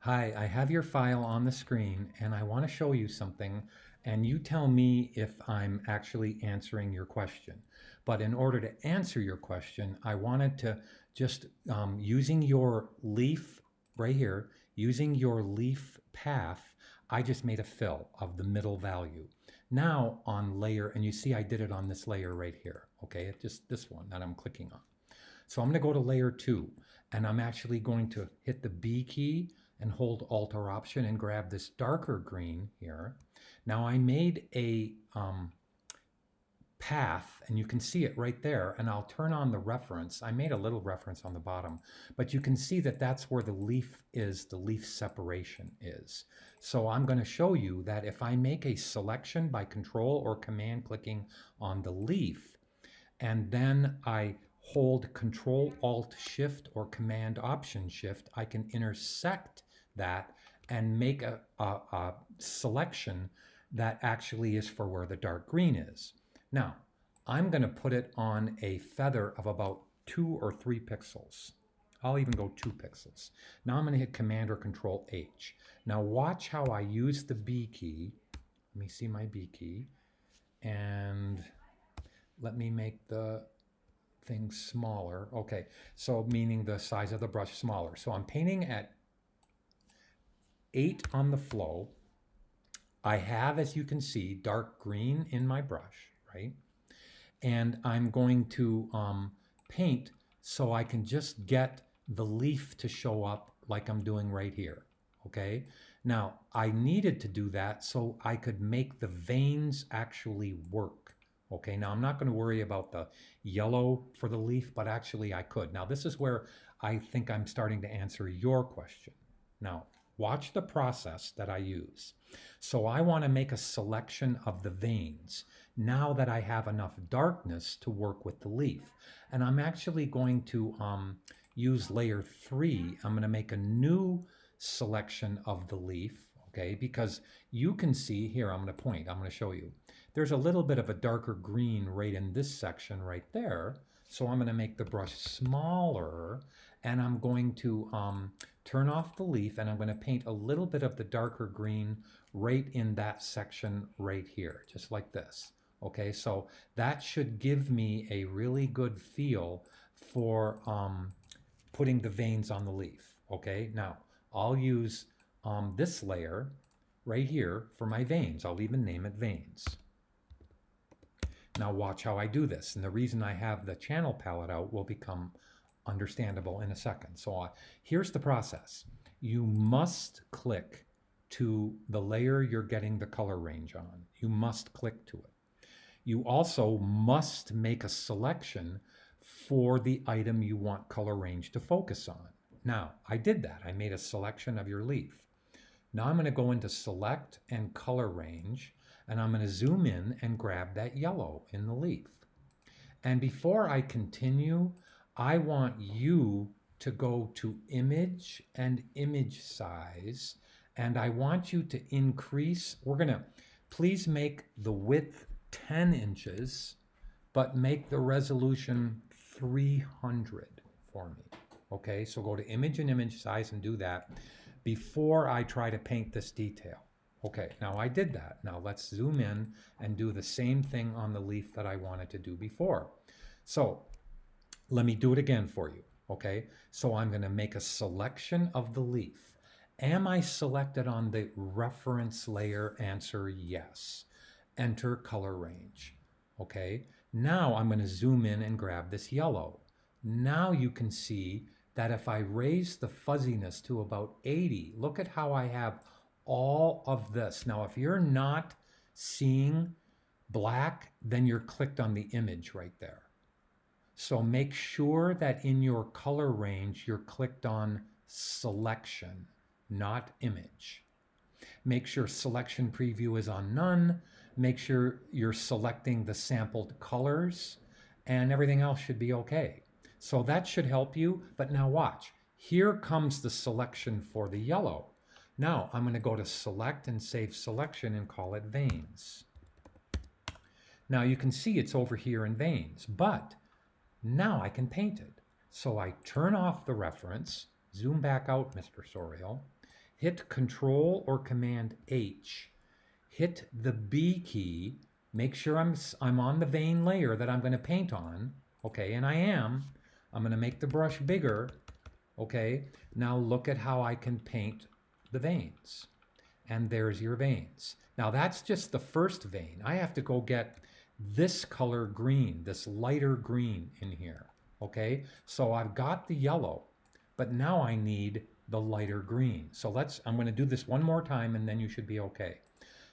Hi, I have your file on the screen and I want to show you something, and you tell me if I'm actually answering your question. But in order to answer your question, I wanted to just, using your leaf right here, using your leaf path, I just made a fill of the middle value. Now on layer, and you see I did it on this layer right here, okay? It's just this one that I'm clicking on. So I'm going to go to layer 2, and I'm actually going to hit the B key and hold Alt or Option and grab this darker green here. Now I made a path, and you can see it right there, and I'll turn on the reference. I made a little reference on the bottom, but you can see that that's where the leaf is, the leaf separation is. So I'm going to show you that if I make a selection by Control or Command clicking on the leaf, and then I hold Control Alt Shift or Command Option Shift, I can intersect that and make a selection that actually is for where the dark green is. Now, I'm going to put it on a feather of about 2 or 3 pixels. I'll even go 2 pixels. Now I'm going to hit Command or Control H. Now watch how I use the B key. Let me see my B key. And let me make the thing smaller. Okay, so meaning the size of the brush smaller. So I'm painting at 8 on the flow. I have, as you can see, dark green in my brush, right? And I'm going to paint so I can just get the leaf to show up like I'm doing right here, okay? Now, I needed to do that so I could make the veins actually work. Okay, now I'm not going to worry about the yellow for the leaf, but actually I could. Now this is where I think I'm starting to answer your question. Now, watch the process that I use. So I want to make a selection of the veins now that I have enough darkness to work with the leaf. And I'm actually going to use layer 3. I'm going to make a new selection of the leaf, okay? Because you can see here, I'm going to point, I'm going to show you. There's a little bit of a darker green right in this section right there. So I'm going to make the brush smaller, and I'm going to turn off the leaf, and I'm going to paint a little bit of the darker green right in that section right here, just like this. Okay, so that should give me a really good feel for putting the veins on the leaf. Okay, now I'll use this layer right here for my veins. I'll even name it veins. Now watch how I do this, and the reason I have the channel palette out will become understandable in a second. So here's the process. You must click to the layer you're getting the color range on. You must click to it. You also must make a selection for the item you want color range to focus on. Now, I did that. I made a selection of your leaf. Now I'm going to go into Select and Color Range, and I'm going to zoom in and grab that yellow in the leaf. And before I continue, I want you to go to Image and Image Size, and I want you to increase, please make the width 10 inches, but make the resolution 300 for me. Okay, so go to Image and Image Size and do that before I try to paint this detail. Okay, now I did that. Now let's zoom in and do the same thing on the leaf that I wanted to do before. So let me do it again for you. Okay, so I'm going to make a selection of the leaf. Am I selected on the reference layer? Answer yes. Enter color range. Okay, now I'm going to zoom in and grab this yellow. Now you can see that if I raise the fuzziness to about 80, look at how I have all of this. Now, if you're not seeing black, then you're clicked on the image right there. So make sure that in your color range, you're clicked on selection, not image. Make sure selection preview is on none. Make sure you're selecting the sampled colors, and everything else should be okay. So that should help you, but now watch. Here comes the selection for the yellow. Now I'm going to go to Select and Save Selection and call it Veins. Now you can see it's over here in Veins, but now I can paint it. So I turn off the reference, zoom back out, Mr. Sorial, hit Control or Command H, hit the B key, make sure I'm on the vein layer that I'm going to paint on, okay, and I am. I'm going to make the brush bigger, okay. Now look at how I can paint the veins. And there's your veins. Now that's just the first vein. I have to go get this color green, this lighter green in here, okay? So I've got the yellow, but now I need the lighter green. So I'm gonna do this one more time and then you should be okay.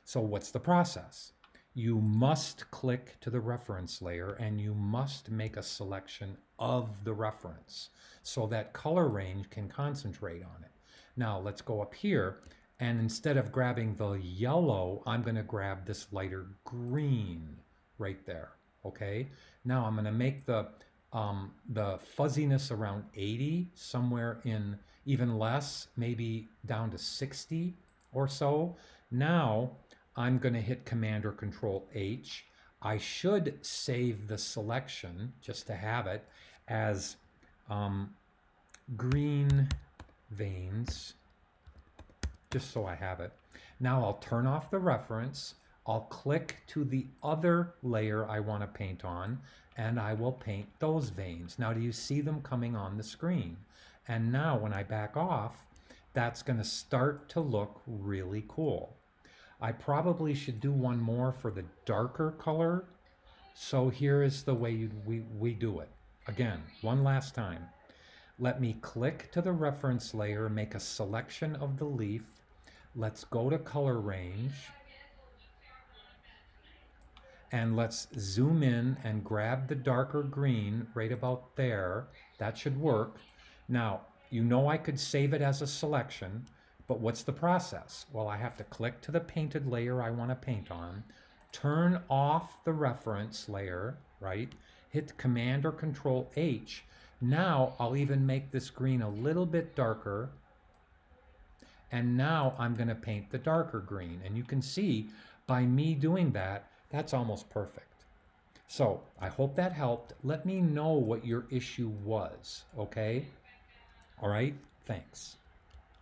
So what's the process? You must click to the reference layer and you must make a selection of the reference so that color range can concentrate on it. Now let's go up here, and instead of grabbing the yellow, I'm going to grab this lighter green right there. Okay. Now I'm going to make the fuzziness around 80, somewhere in even less, maybe down to 60 or so. Now I'm going to hit Command or Control H. I should save the selection just to have it as green veins, just so I have it. Now I'll turn off the reference. I'll click to the other layer I want to paint on, and I will paint those veins. Now do you see them coming on the screen? And now when I back off, that's going to start to look really cool. I probably should do one more for the darker color. So here is the way we do it. Again, one last time. Let me click to the reference layer, make a selection of the leaf. Let's go to color range. And let's zoom in and grab the darker green right about there. That should work. Now, you know I could save it as a selection, but what's the process? Well, I have to click to the painted layer I want to paint on, turn off the reference layer, right? Hit Command or Control H. Now I'll even make this green a little bit darker. And now I'm going to paint the darker green. And you can see by me doing that, that's almost perfect. So I hope that helped. Let me know what your issue was, okay? All right, thanks.